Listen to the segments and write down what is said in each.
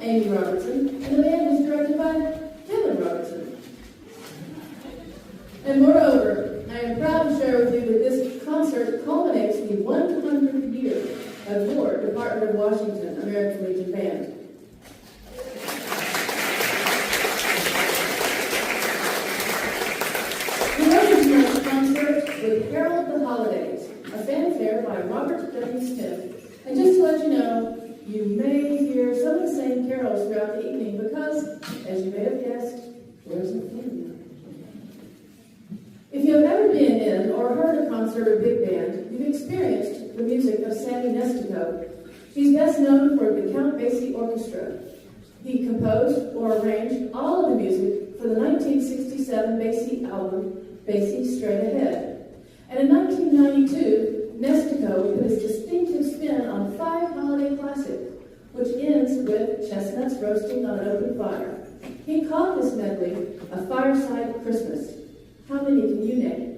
Amy Robertson, and the band is directed by Kevin Robertson. And moreover, I am proud to share with you that this concert culminates the 100th year of your Department of Washington American Legion Band. We open tonight's concert with Herald the Holidays, a fanfare by Robert W. Smith. And just to let you know, you may hear some of the same carols throughout the evening because, as you may have guessed, there's a theme. If you have ever been in or heard a concert or big band, you've experienced the music of Sammy Nestico. He's best known for the Count Basie Orchestra. He composed or arranged all of the music for the 1967 Basie album, Basie Straight Ahead. And in 1992, Nestico put his distinctive spin on 5 holiday classics, which ends with chestnuts roasting on an open fire. He called this medley a fireside Christmas. How many can you name?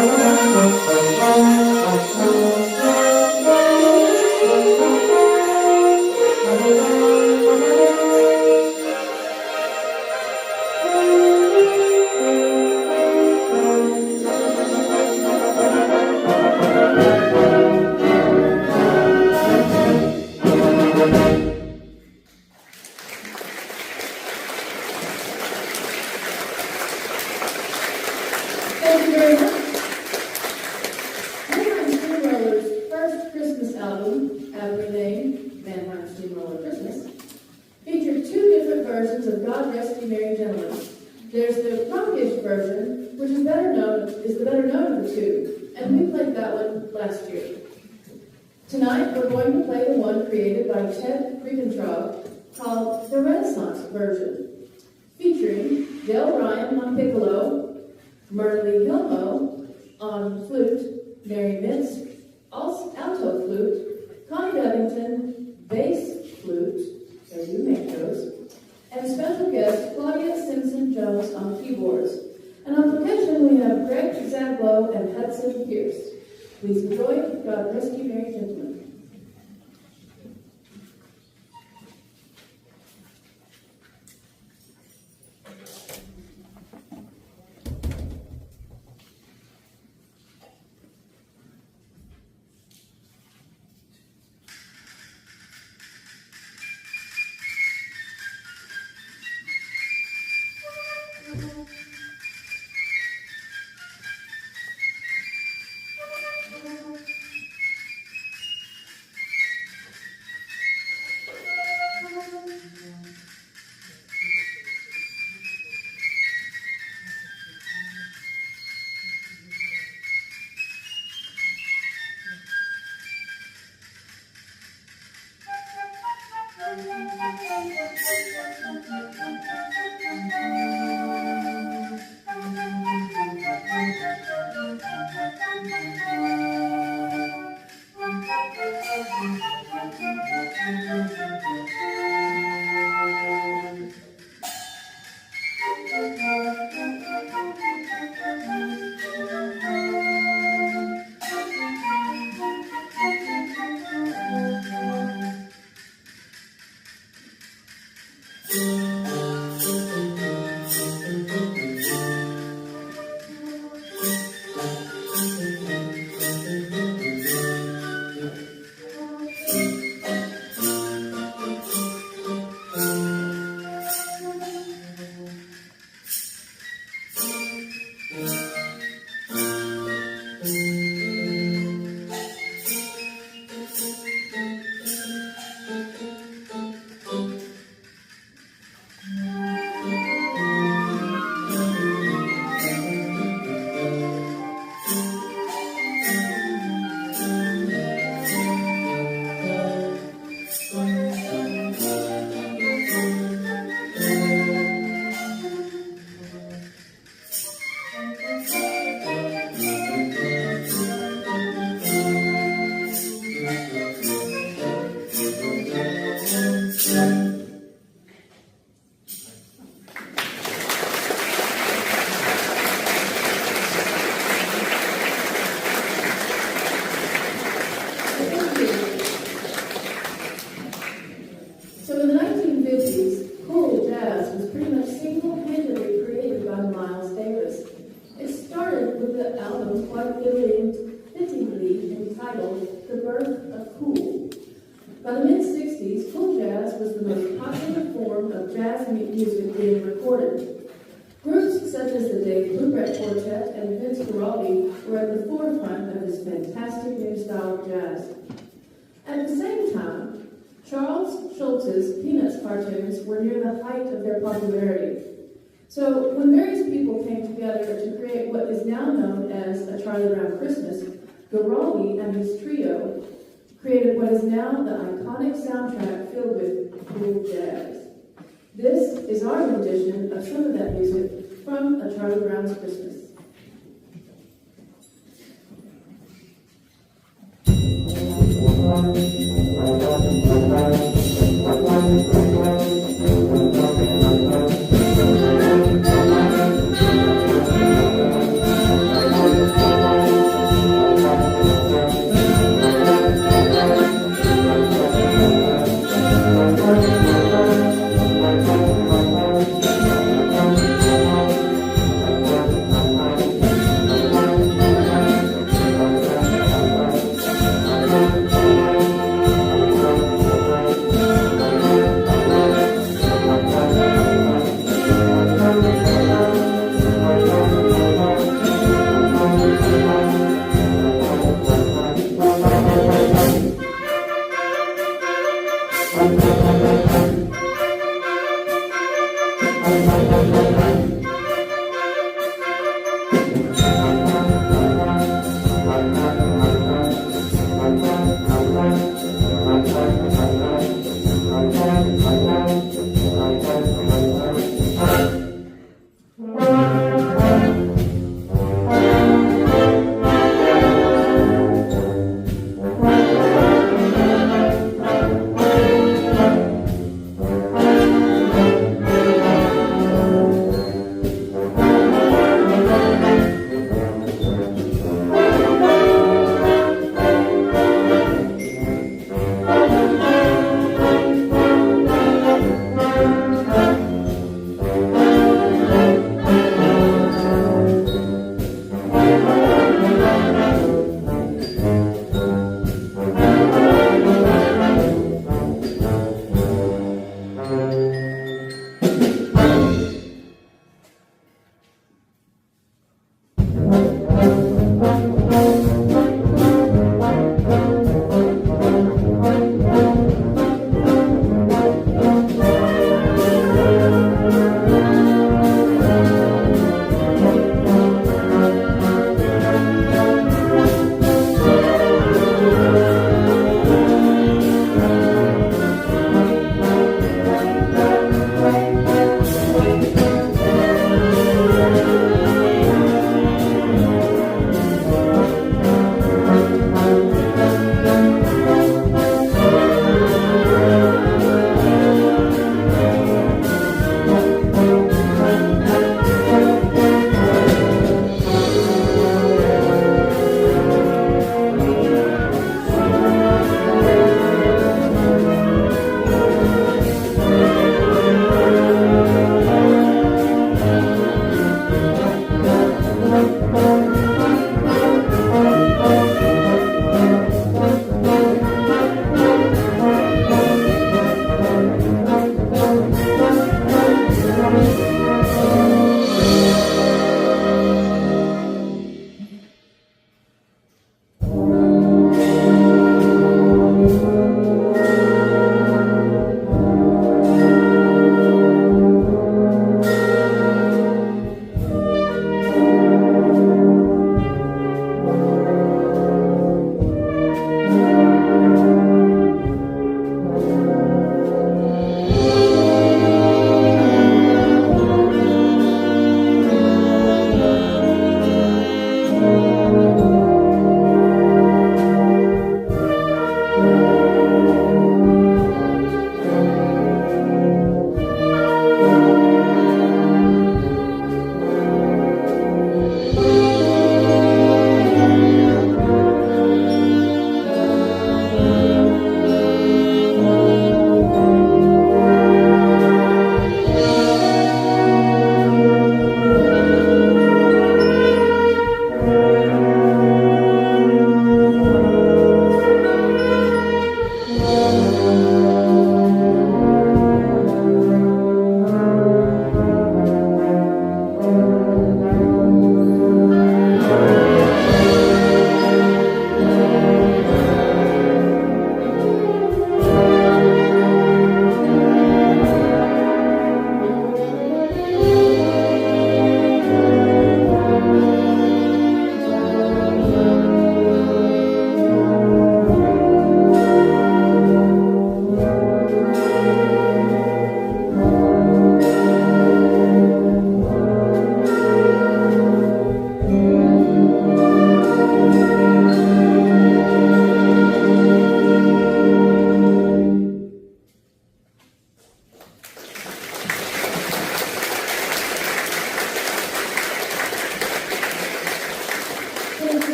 Thank you very much. Mannheim Steamroller's first Christmas album, aptly named Mannheim Steamroller Christmas, featured two different versions of God Rest Ye Merry Gentlemen. There's the rockish version, which is the better known of the two, and we played that one last year. Tonight, we're going to play the one created by Ted Riepentraub called the Renaissance version, featuring Del Ryan on piccolo, Merle Hilmo on flute, Mary Mintz, alto flute, Connie Bevington, bass flute, there you make those, and special guest Claudia Simpson-Jones on keyboards. And on percussion, we have Greg Zaglow and Hudson Pierce. Please enjoy God Rest Ye Merry Gentlemen. Fittingly entitled The Birth of Cool. By the mid-60s, cool jazz was the most popular form of jazz music being recorded. Groups such as the Dave Bluegrass Quartet and Vince Guaraldi were at the forefront of this fantastic new style of jazz. At the same time, Charles Schulz's Peanuts cartoons were near the height of their popularity. So when various people came together to create what is now known as A Charlie Brown Christmas, Guaraldi and his trio created what is now the iconic soundtrack filled with cool jazz. This is our rendition of some of that music from A Charlie Brown's Christmas.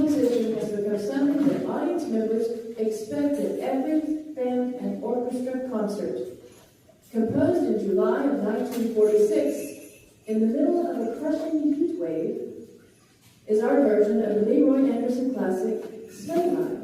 composition has become something that audience members expect at every band and orchestra concert. Composed in July of 1946, in the middle of a crushing heat wave, is our version of the Leroy Anderson classic, Sleigh Ride.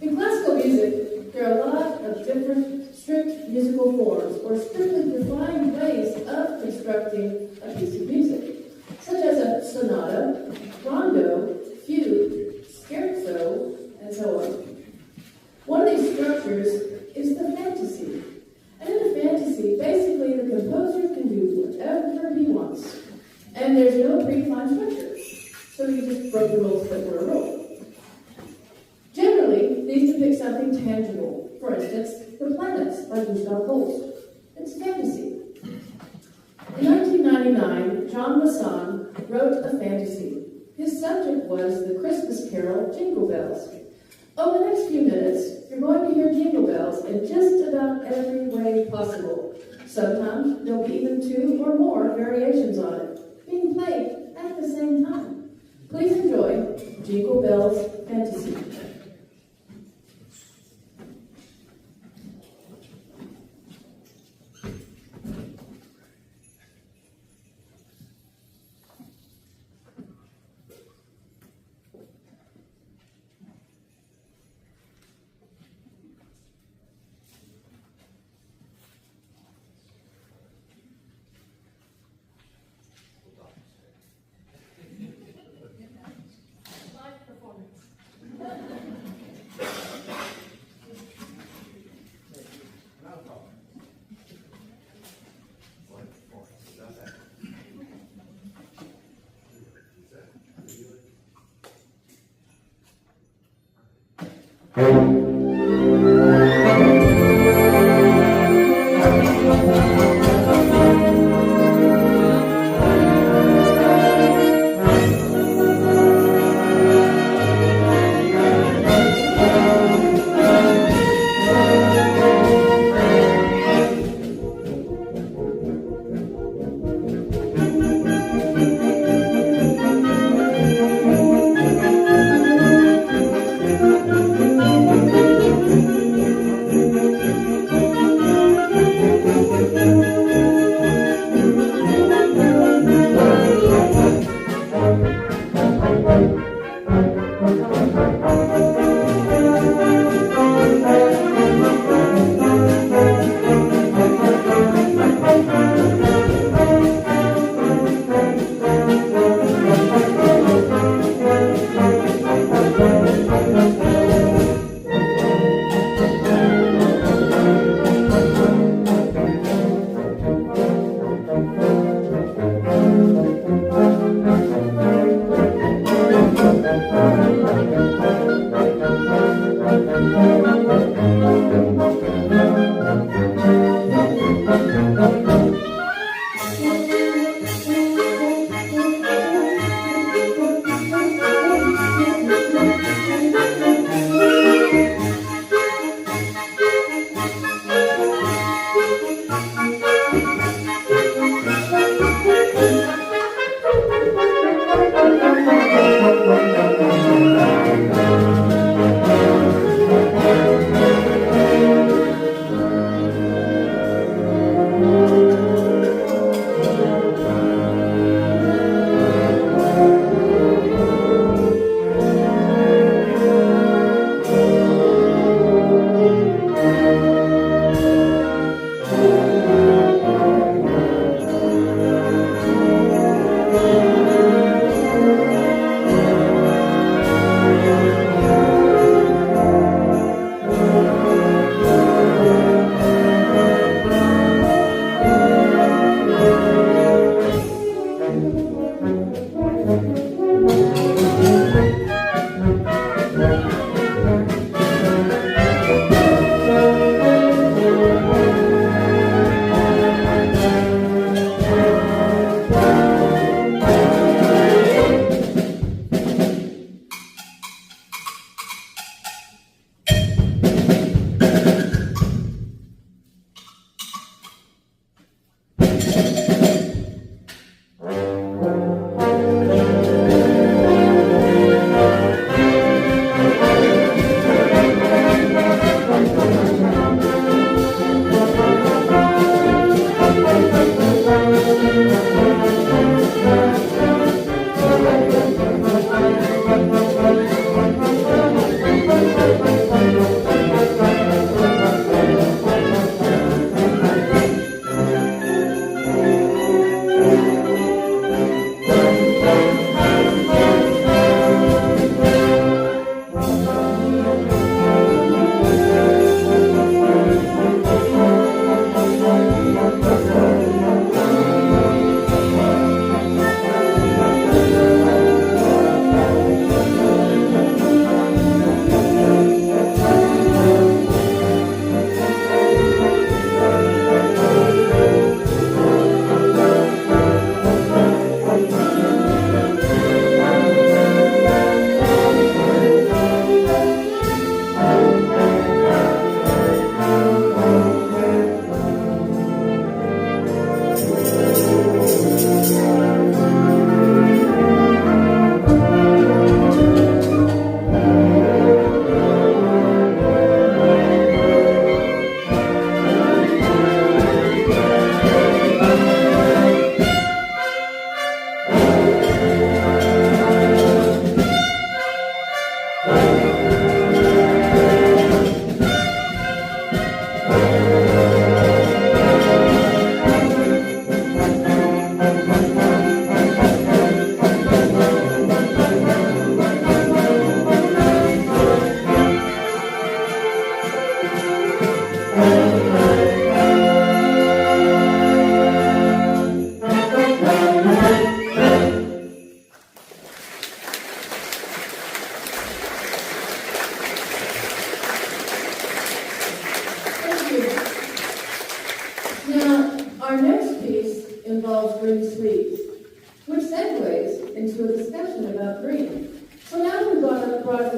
In classical music, there are a lot of different strict musical forms or strictly defined ways of constructing a piece of music, such as a sonata, rondo, fugue, scherzo, and so on. One of these structures is the fantasy. And in a fantasy, basically the composer can do whatever he wants. And there's no predefined structure. So you just broke the rules that were a rule. Generally, these depict something tangible. For instance, the planets by Gustav Holst. It's fantasy. In 1999, John Masson wrote a fantasy. His subject was the Christmas carol, Jingle Bells. Over the next few minutes, you're going to hear jingle bells in just about every way possible. Sometimes there'll be even 2 or more variations on it, being played at the same time. Please enjoy Jingle Bells Fantasy.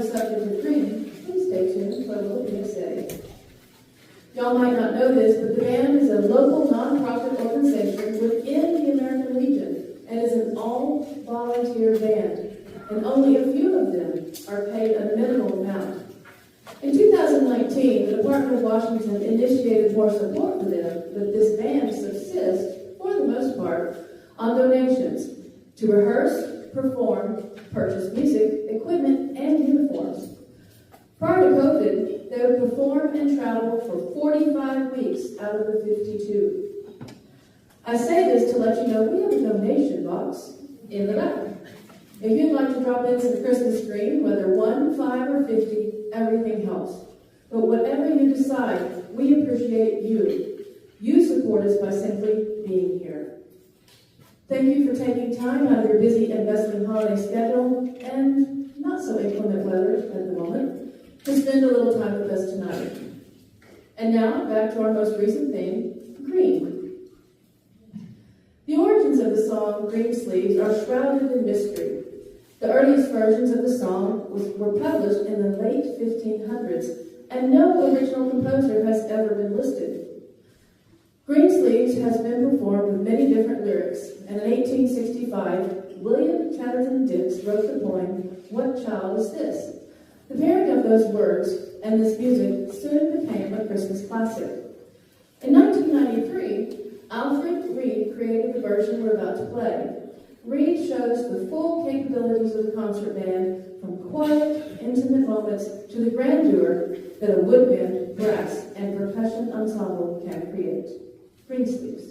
the subject of green, please stay tuned for a little PSA. Y'all might not know this, but the band is a local nonprofit organization within the American Legion and is an all-volunteer band, and only a few of them are paid a minimal amount. In 2019, the Department of Washington initiated more support for them, but this band subsists, for the most part, on donations to rehearse, perform, purchase music, equipment, and uniforms. Prior to COVID, they would perform and travel for 45 weeks out of the 52. I say this to let you know we have a donation box in the back. If you'd like to drop in some Christmas green, whether 1, 5, or 50, everything helps. But whatever you decide, we appreciate you. You support us by simply being here. Thank you for taking time out of your busy and bustling holiday schedule and not so inclement weather at the moment to spend a little time with us tonight. And now, back to our most recent theme, green. The origins of the song Green Sleeves are shrouded in mystery. The earliest versions of the song were published in the late 1500s, and no original composer has ever been listed. Green Sleeves has been performed with many different lyrics, and in 1865, William Chatterton Dix wrote the poem, "What Child Is This?" The pairing of those words and this music soon became a Christmas classic. In 1993, Alfred Reed created the version we're about to play. Reed shows the full capabilities of the concert band, from quiet, intimate moments to the grandeur that a woodwind, brass, and percussion ensemble can create. Green Sleeves.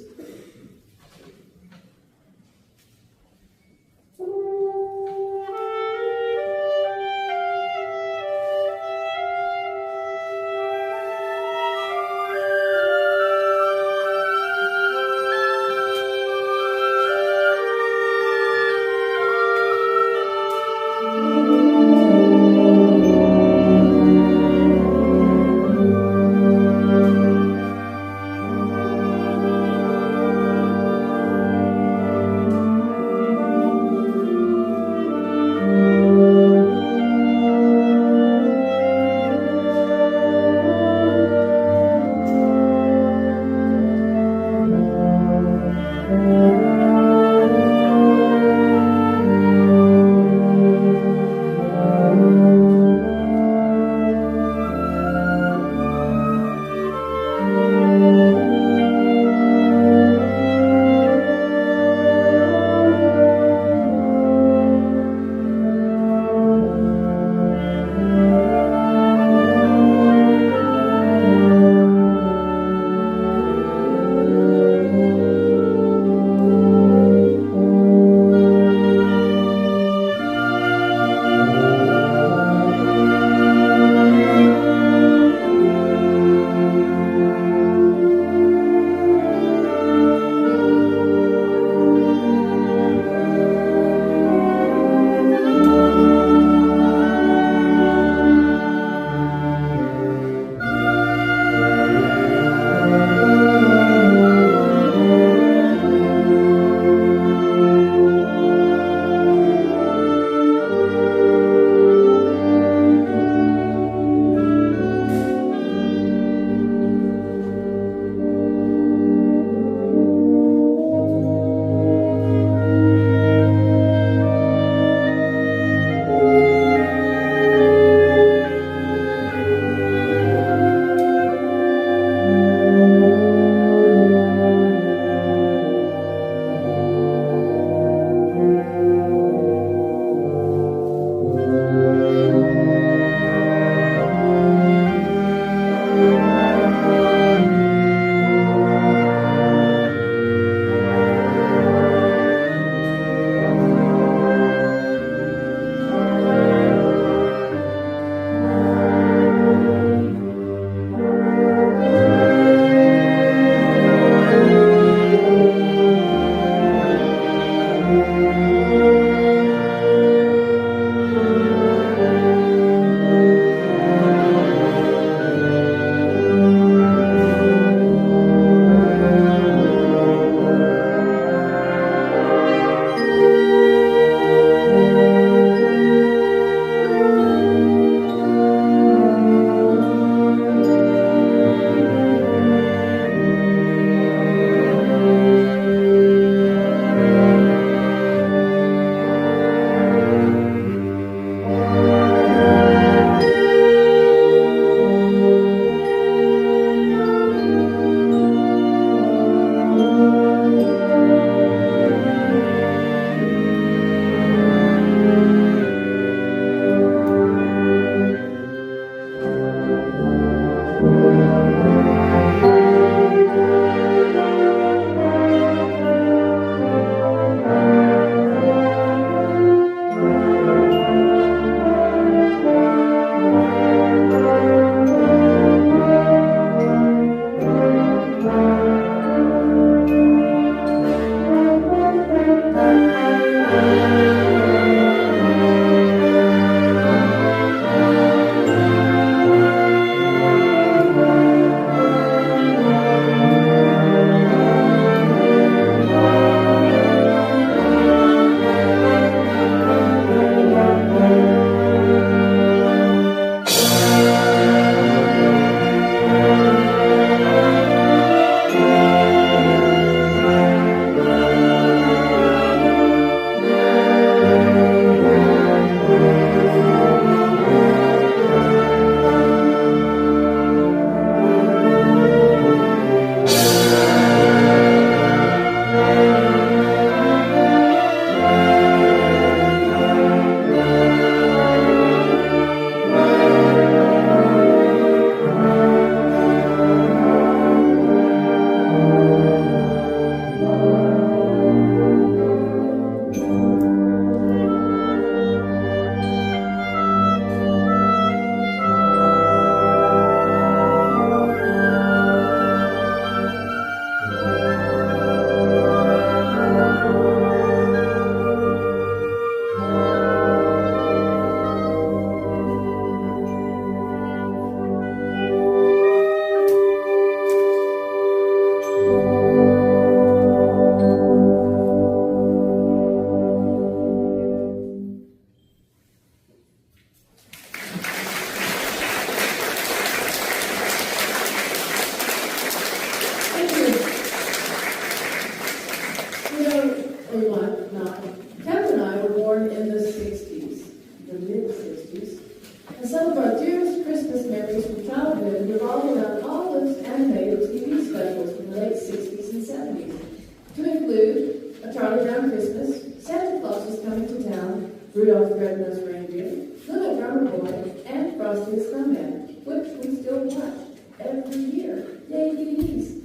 some of our dearest Christmas memories from childhood revolve around all those animated TV specials from the late 60s and 70s, to include A Charlie Brown Christmas, Santa Claus is Coming to Town, Rudolph the Red-Nosed Reindeer, Little Drummer Boy, and Frosty the Snowman, which we still watch every year. Yay, DVDs!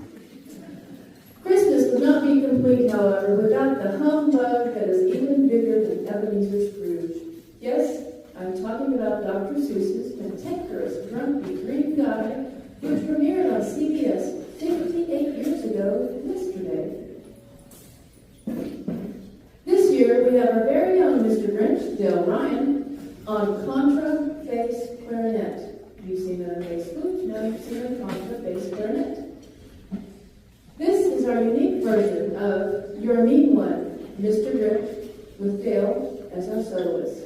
Christmas would not be complete, however, without the humbug that is even bigger than Ebenezer Scrooge. Yes, I'm talking about Dr. Seuss's cantankerous, grumpy green guy, which premiered on CBS 58 years ago yesterday. This year, we have our very own Mr. Grinch, Dale Ryan, on contra bass clarinet. You've seen it on bass flute, now you've seen it on contra bass clarinet. This is our unique version of Your Mean One, Mr. Grinch, with Dale as our soloist.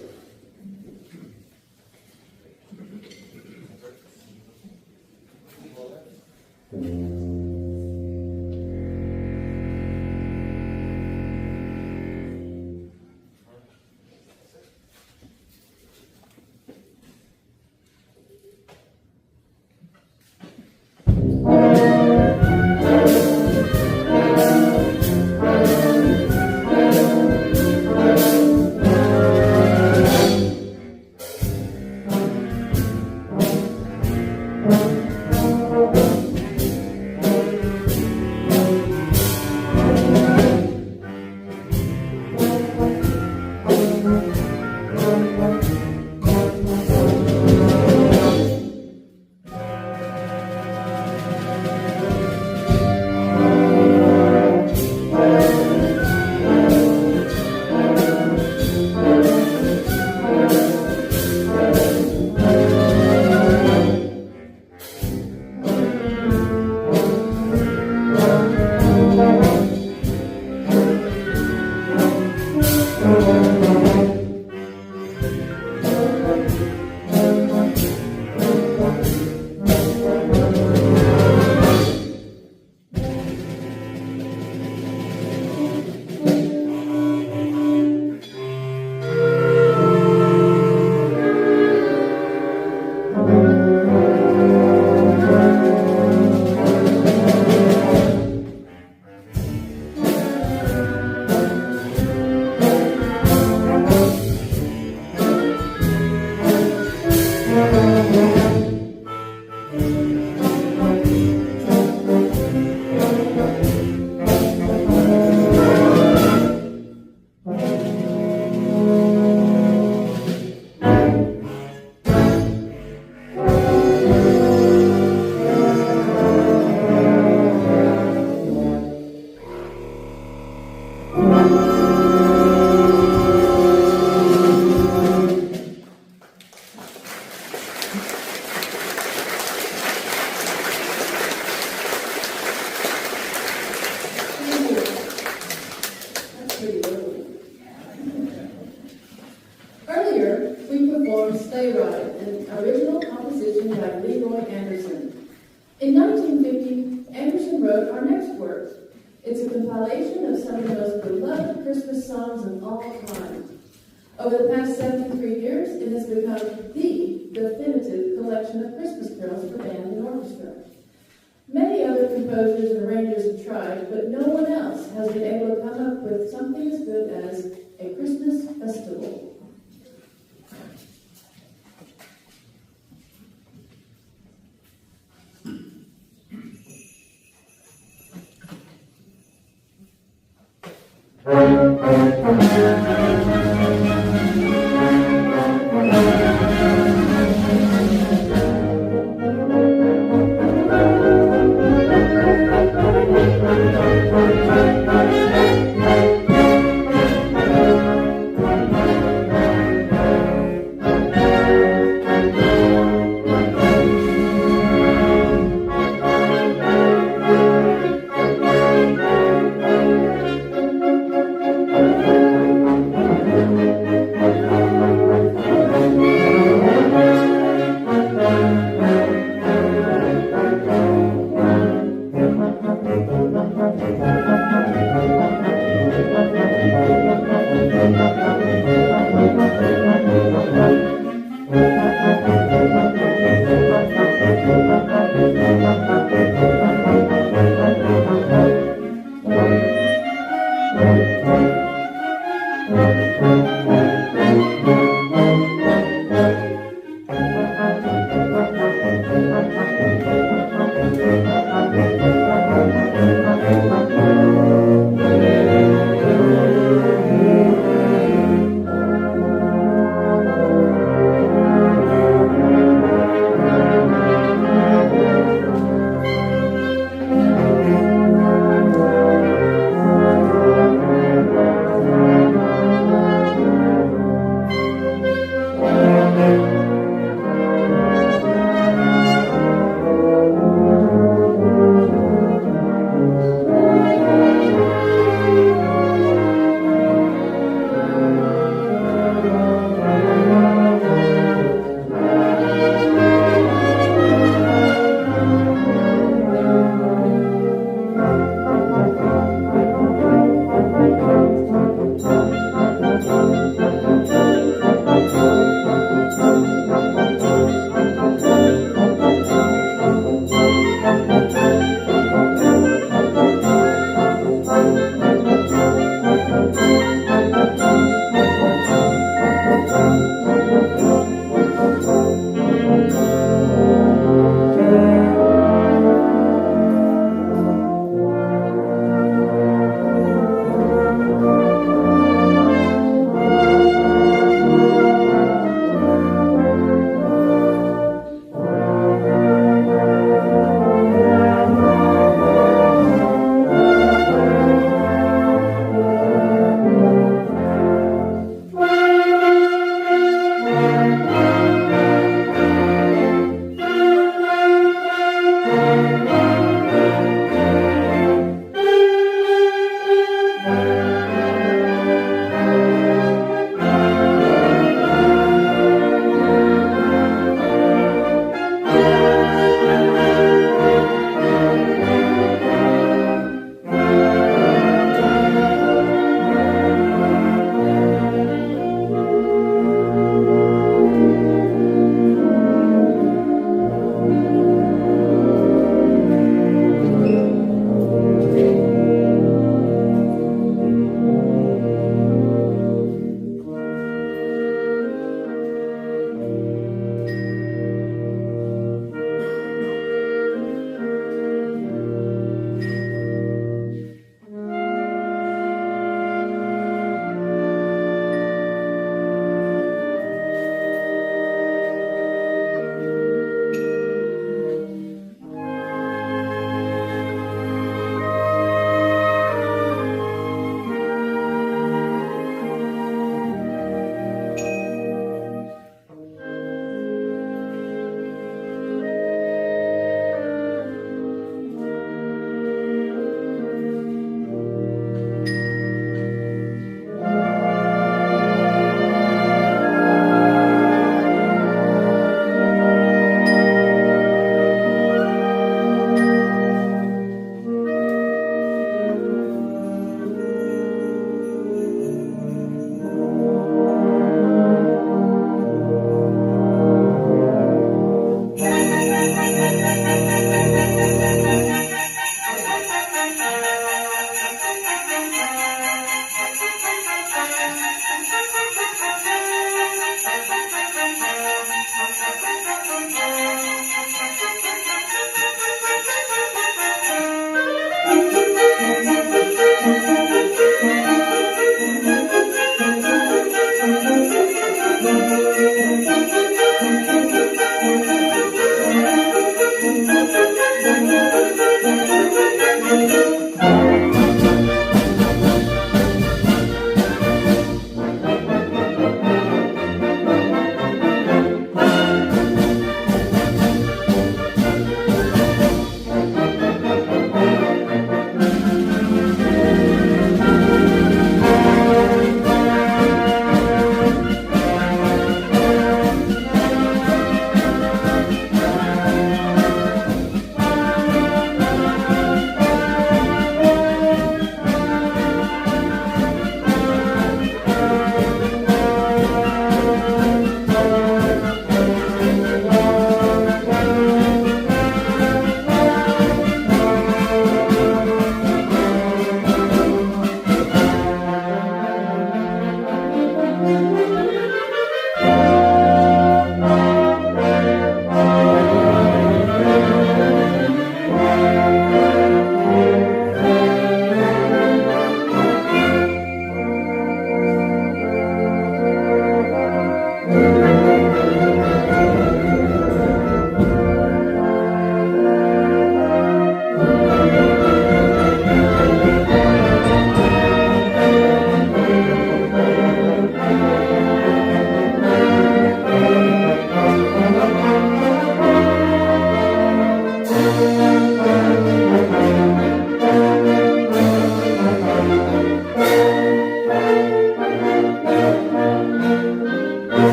Over the past 73 years, it has become the definitive collection of Christmas carols for band and orchestra. Many other composers and arrangers have tried, but no one else has been able to come up with something as good as a Christmas festival.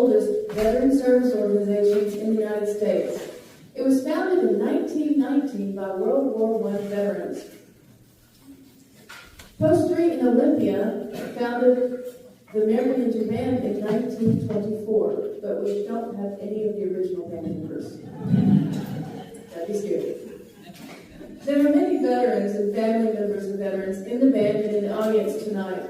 oldest veteran service organizations in the United States. It was founded in 1919 by World War I veterans. Post 3 in Olympia founded the American Legion Band in 1924, but we don't have any of the original band members. That'd be scary. There are many veterans and family members of veterans in the band and in the audience tonight.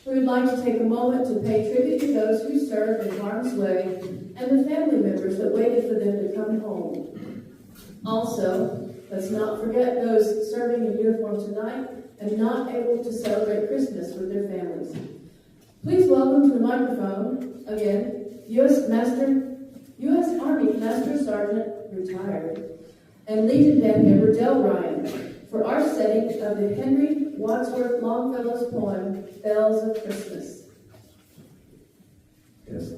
We would like to take a moment to pay tribute to those who served in harm's way and the family members that waited for them to come home. Also, let's not forget those serving in uniform tonight and not able to celebrate Christmas with their families. Please welcome to the microphone, again, U.S. Army Master Sergeant, retired, and Legion Band member Del Ryan for our setting of the Henry Wadsworth Longfellow's poem, Bells of Christmas. Yes.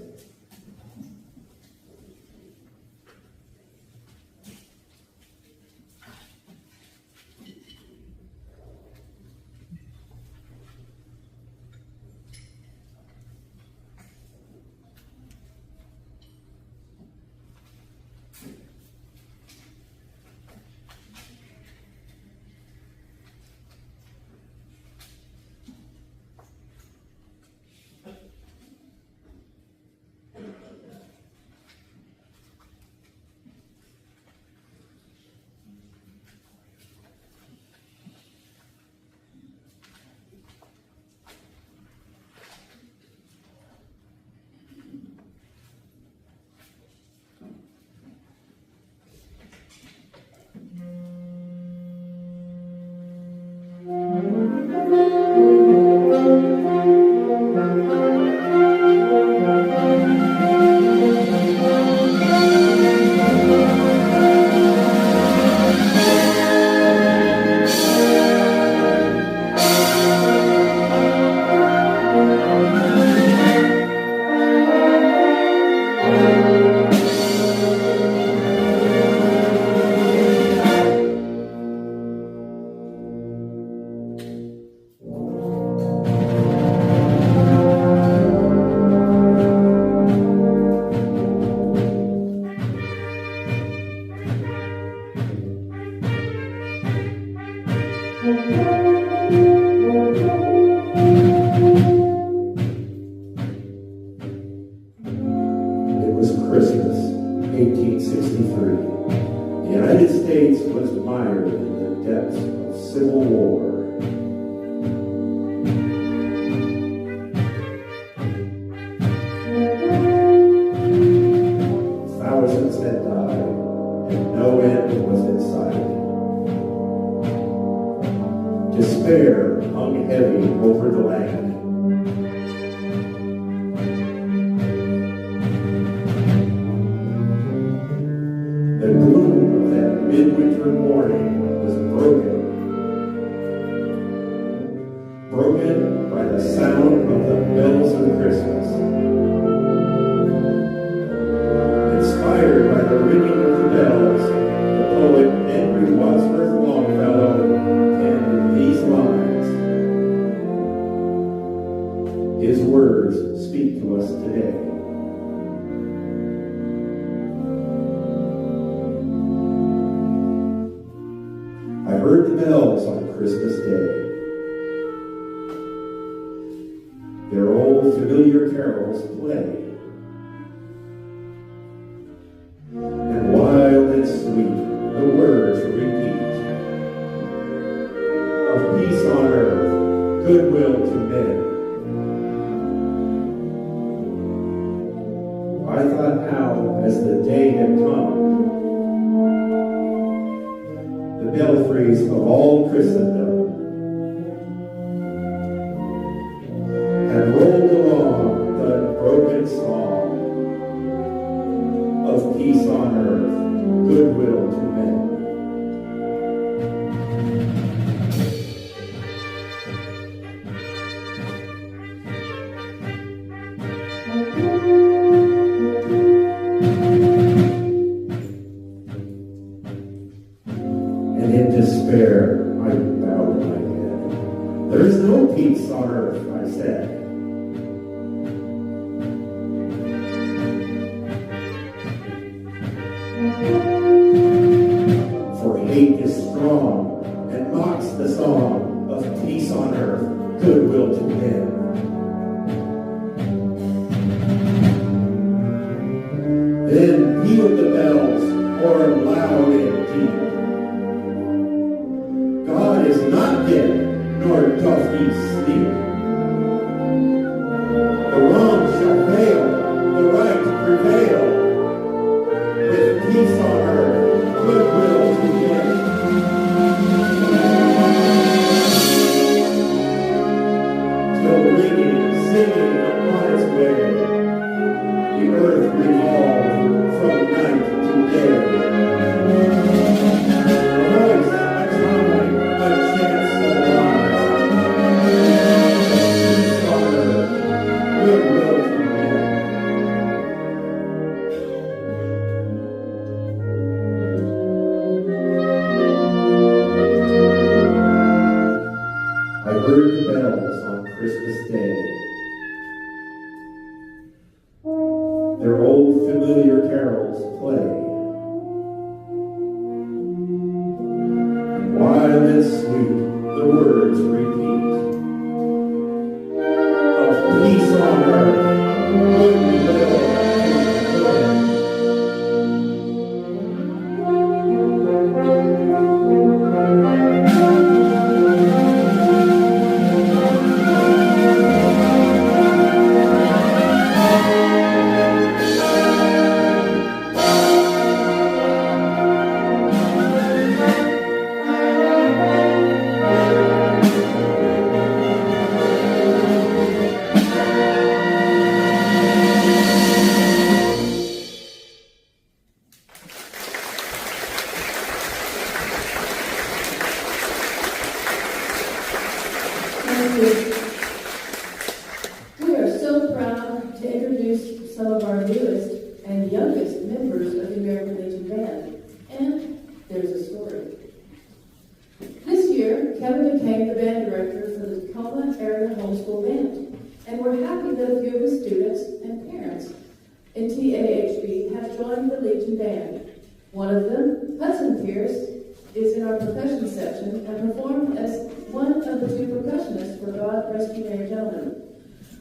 Despair hung heavy over the land. The gloom of that midwinter morning was broken by the sound of the bells of Christmas. Inspired by the ringing of the bells, the poet Henry Wadsworth Longfellow penned these lines. His words speak to us today. I heard the bells on Christmas Day. Their old familiar carols play. And wild and sweet the words repeat of peace on earth, goodwill to men. I thought how, as the day had come, the belfries of all Christendom had rolled along the broken song of peace on earth, goodwill to men. And in despair, I bowed my head. There is no peace on earth, I said. For hate is strong and mocks the song of peace on earth, goodwill to men. Then pealed the bells o'er loud and deep. God is not dead, nor doth he sleep. The wrong shall fail, the right prevail. With peace on earth, goodwill to men. Till ringing, singing upon its way, the earth revolves from night to day. A voice, a time, a chance of life. Peace on earth, goodwill to men. I heard the bells on Christmas Day. Their old familiar carols play. And while it's sweet, the words repeat of peace on earth, goodwill to men. We are so proud to introduce some of our newest and youngest members of the American Legion Band. And there's a story. This year, Kevin became the band director for the Tacoma Area Homeschool Band. And we're happy that a few of his students and parents in TAHB have joined the Legion Band. One of them, Hudson Pierce, is in our percussion section and performed as one of the two percussionists for God Rescue Merry Gentlemen.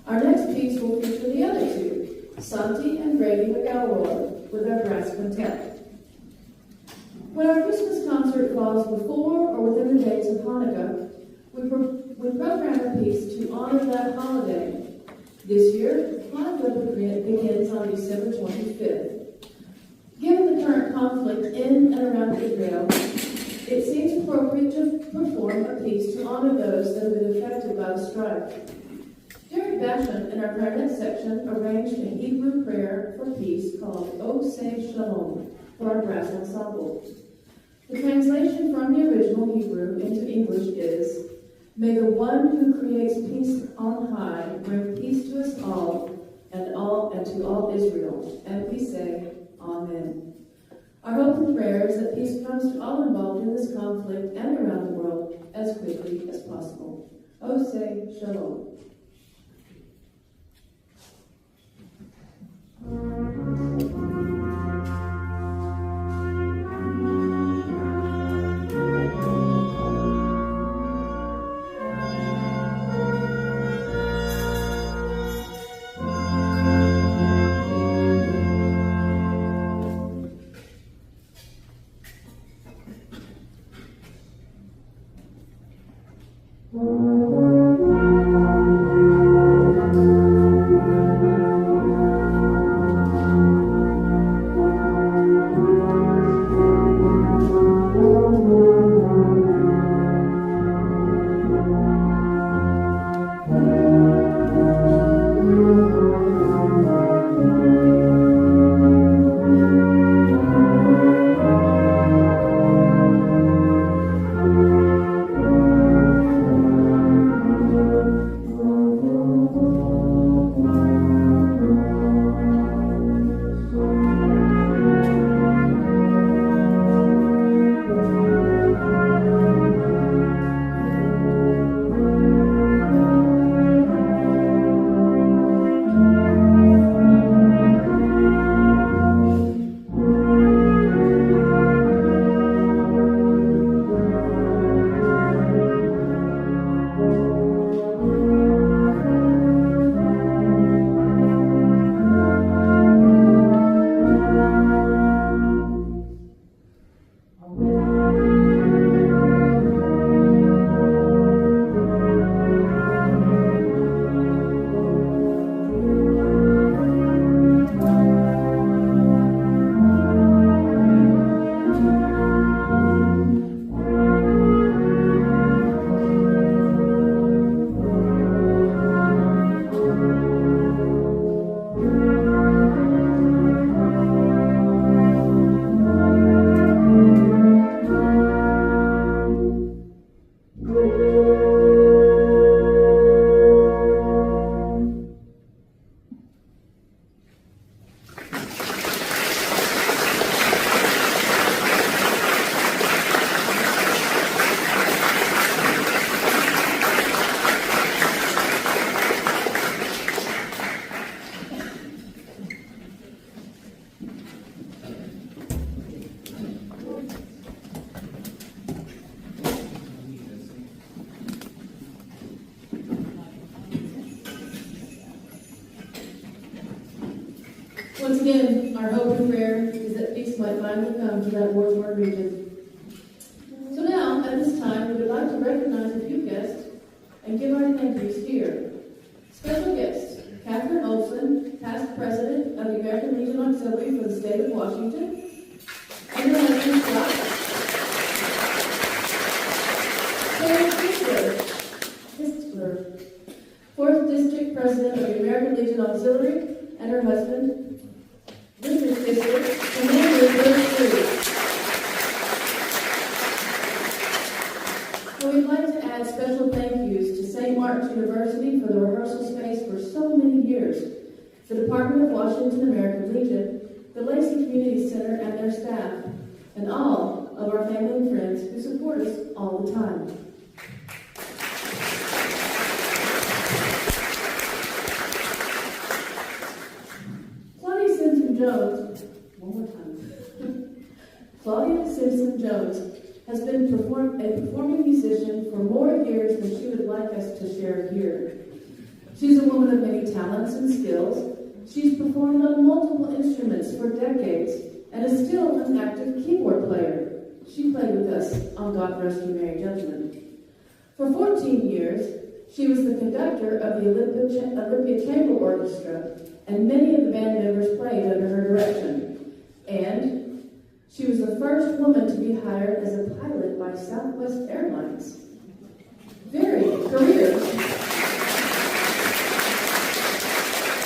Our next piece will feature the other two, Santi and Grady McElroy, with our brass quintet. When our Christmas concert falls before or within the dates of Hanukkah, we program a piece to honor that holiday. This year, Hanukkah begins on December 25th. Given the current conflict in and around Israel, it seems appropriate to perform a piece to honor those that have been affected by the strife. Jerry Basham in our clarinet section arranged a Hebrew prayer for peace called O Say Shalom for our brass ensemble. The translation from the original Hebrew into English is, May the one who creates peace on high bring peace to us all and to all Israel. And we say, Amen. Our hope and prayer is that peace comes to all involved in this conflict and around the world as quickly as possible. O say Shalom. again, our hope and prayer is that peace might finally come to that war-torn region. So now, at this time, we would like to recognize a few guests and give our thank yous here. Special guests, Catherine Olson, past president of the American Legion Auxiliary for the state of Washington, and her husband Scott. Sarah Histler, 4th District President of the American Legion Auxiliary, and her husband, Richard Histler, commander of the 3rd. So we'd like to add special thank yous to St. Martin's University for the rehearsal space for so many years, the Department of Washington American Legion, the Lacey Community Center and their staff, and all of our family and friends who support us all the time. Claudia Simpson-Jones, one more time. Claudia Simpson-Jones has been a performing musician for more years than she would like us to share here. She's a woman of many talents and skills. She's performed on multiple instruments for decades and is still an active keyboard player. She played with us on God Rest You Merry Gentlemen. For 14 years, she was the conductor of the Olympia Chamber Orchestra, and many of the band members played under her direction. And she was the first woman to be hired as a pilot by Southwest Airlines. Varied careers.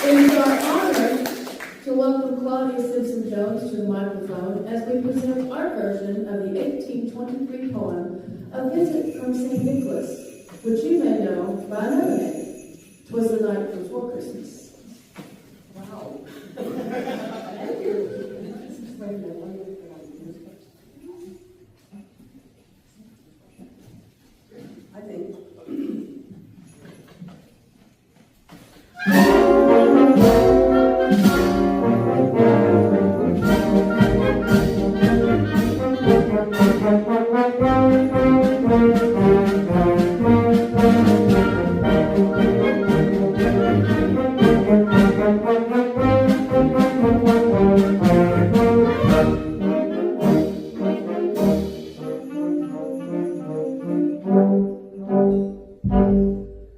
It is our honor to welcome Claudia Simpson-Jones to the microphone as we present our version of the 1823 poem, A Visit from St. Nicholas, which you may know by another name. 'Twas the night before Christmas. Wow. Thank you. I think.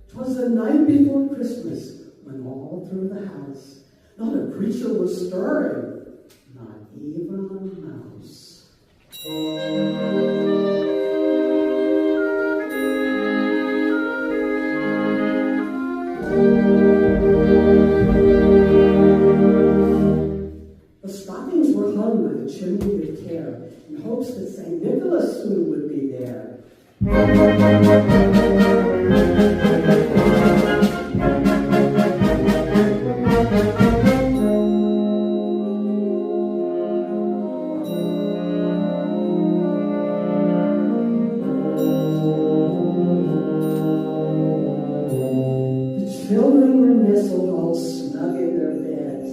'Twas the night before Christmas, when all through the house not a creature was stirring, not even a mouse. The stockings were hung by the chimney with care, in hopes that St. Nicholas soon would be there. The children were nestled all snug in their beds.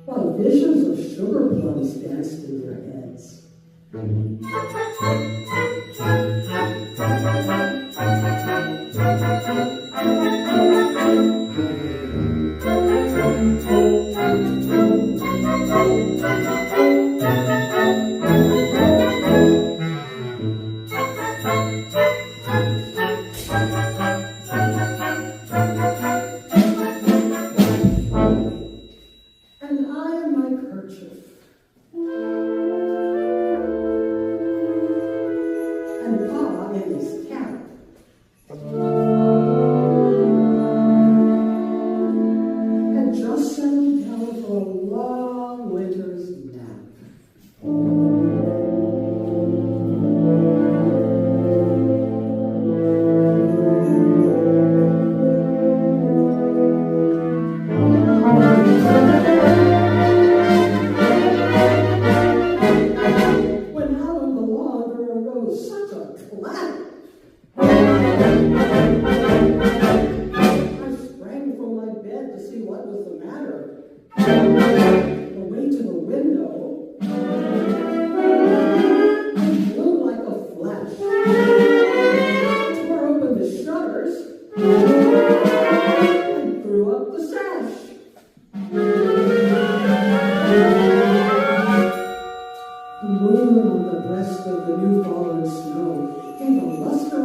While visions of sugar plums danced in their heads. And I in my kerchief. And Pa in his cap. Had just settled down for a long winter's nap. When out on the lawn there arose such a clatter.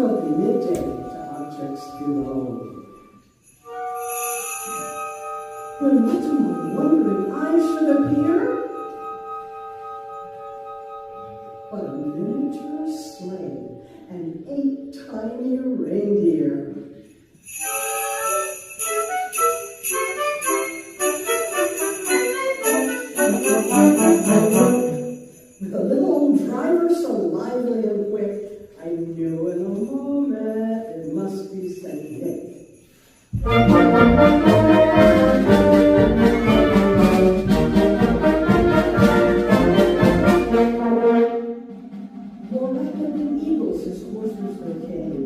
will be midday to objects below. When what to my wondering eyes should appear? But a miniature sleigh and 8 tiny reindeer. With a little old driver so lively and quick, I knew in a moment it must be St. Nick. More rapid than eagles his coursers they came,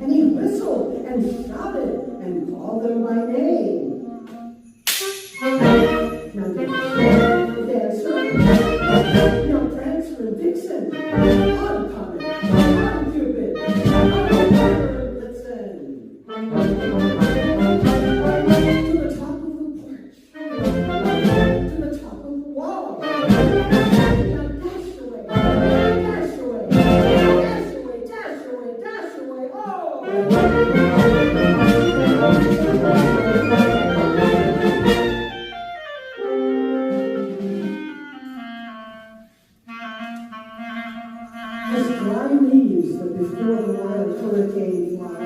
and he whistled and shouted and called them by name. Now Dancer, now Prancer and Vixen, on Comet, on Cupid, on Clever and Blitzen. To the top of the porch, to the top of the wall. Now dash away, dash away, dash away, dash away, dash away, oh! As dry leaves that before the wild hurricane fly,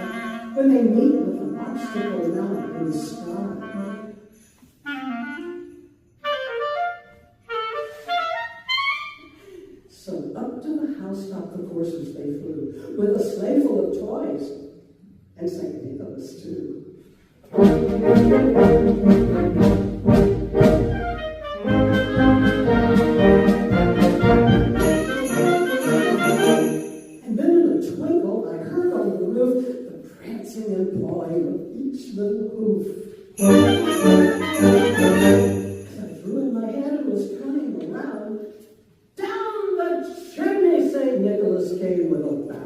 when they meet with an obstacle not in the sky. So up to the housetop the coursers they flew, with a sleigh full of toys, and St. Nicholas too. And then in a twinkle, I heard on the roof the prancing and pawing of each little hoof. As I threw in my hand and was turning around, down the chimney St. Nicholas came with a bound.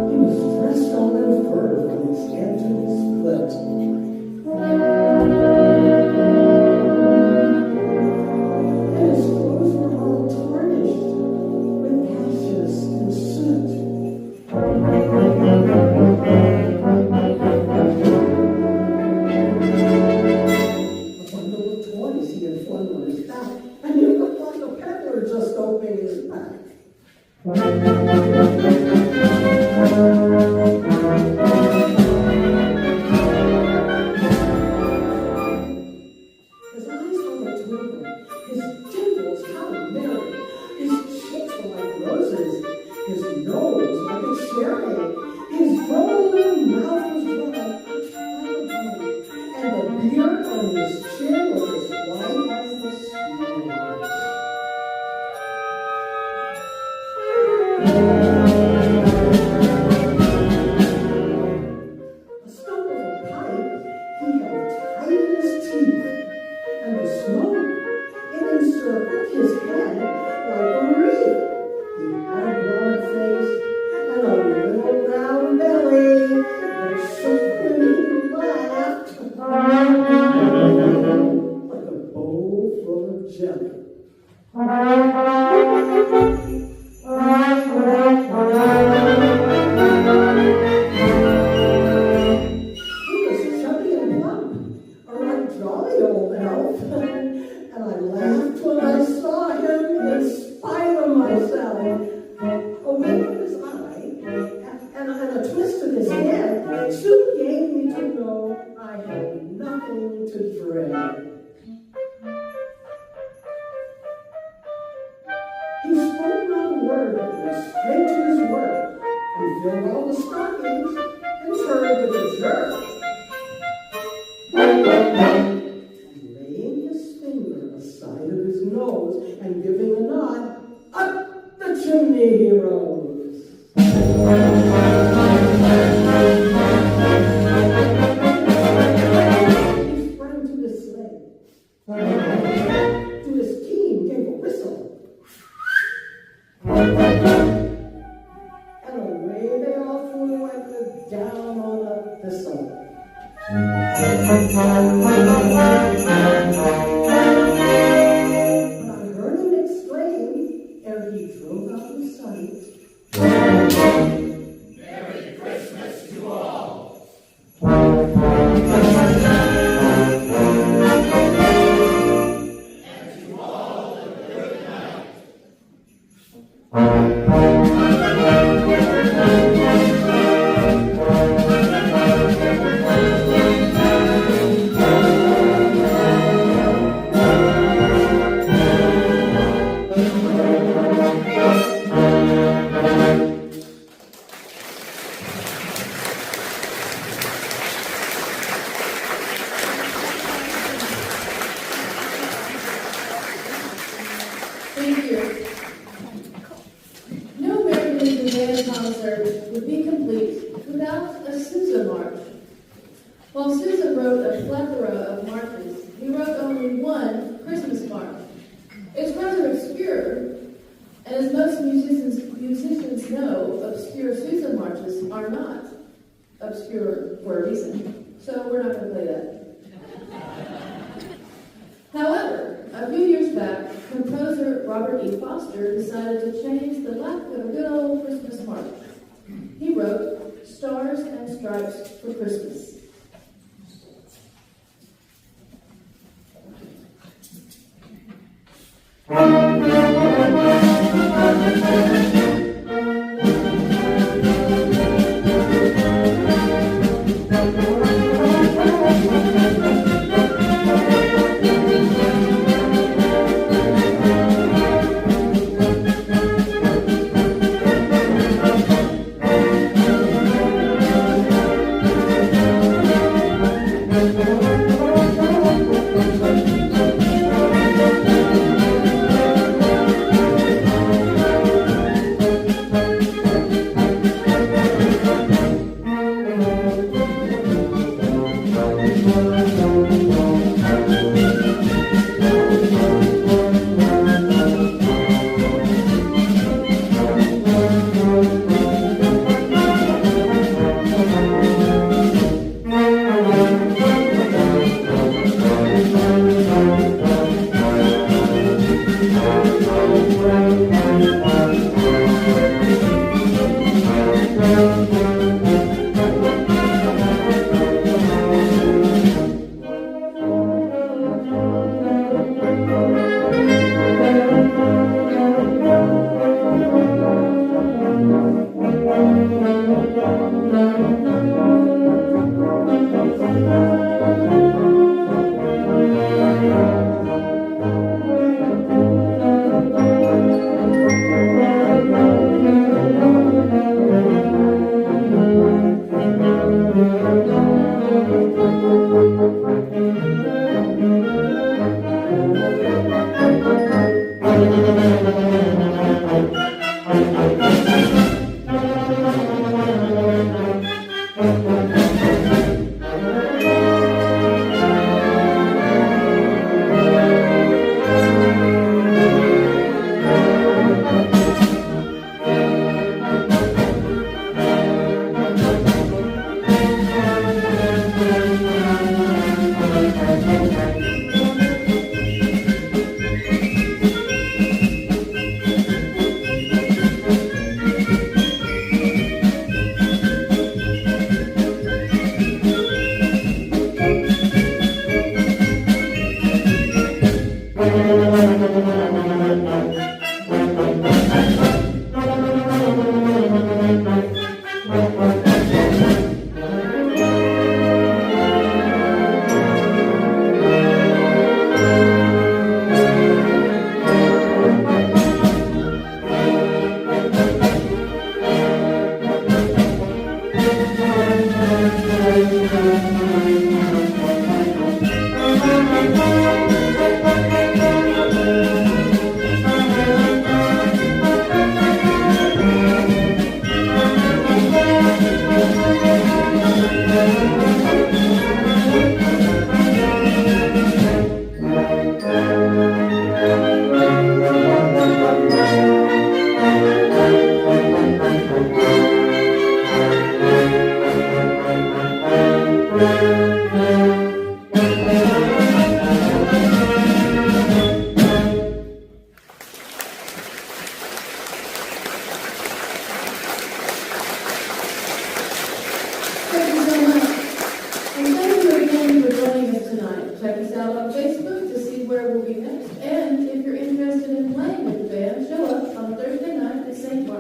He was dressed all in fur from his head to his foot. And his clothes were all tarnished with ashes and soot. A bundle of toys he had flung on his back, and he looked like a peddler just opening his back. His eyes were a twinkle, his dimples how merry, his cheeks were like roses, his nose like a cherry, his rolling mouth was dry like a bone, and the beard on his chin was as white as the snow. A stump of a pipe he held tight in his teeth, and the smoke, it encircled his head like a wreath. He had a broad face and a little round belly that shook when he laughed like a bowl full of jelly. He was chubby and plump, a right jolly old elf, and I laughed when I saw him in spite of myself. A wink of his eye and a twist of his head soon gave me to know I had nothing to dread. He spoke not a word, but went straight to his work, and filled all the stockings and turned with a jerk. And laying his finger aside of his nose and giving a nod, up the chimney he rose. He sprang to his sleigh, to his team gave a whistle, and away they all flew and went down on a thistle. I heard him exclaim ere he drove out of sight. Merry Christmas to all. And to all a good night. Thank you. No American Legion Band concert would be complete without a Sousa march. While Sousa wrote a plethora of marches, he wrote only one Christmas march. It's rather obscure, and as most musicians know, obscure Sousa marches are not obscure for a reason, so we're not going to play that. However, a few years back, composer Robert E. Foster decided to change the luck of a good old Christmas march. He wrote Stars and Stripes for Christmas.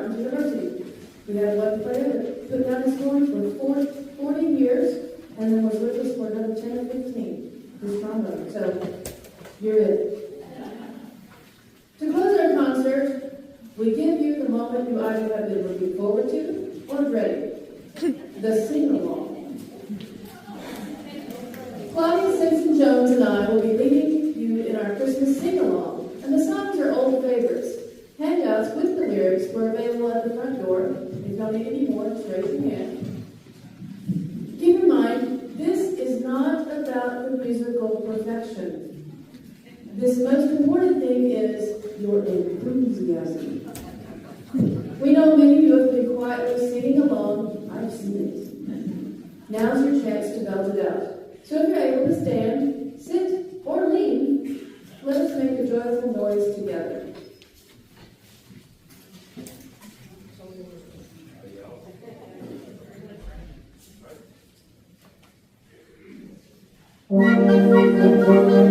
Martin's University. We had one player that put down his horn for 40 years and then was with us for another 10 or 15. His trombone. So, you're it. To close our concert, we give you the moment you either have been looking forward to or dreading. The sing-along. Claudia Simpson-Jones and I will be leading you in our Christmas sing-along, and the songs are old favorites. Handouts with the lyrics were available at the front door. If you don't need any more, just raise your hand. Keep in mind, this is not about the musical perfection. This most important thing is your enthusiasm. We know many of you have been quietly singing along. I've seen it. Now's your chance to belt it out. So if you're able to stand, sit, or lean, let us make a joyful noise together. Thank you.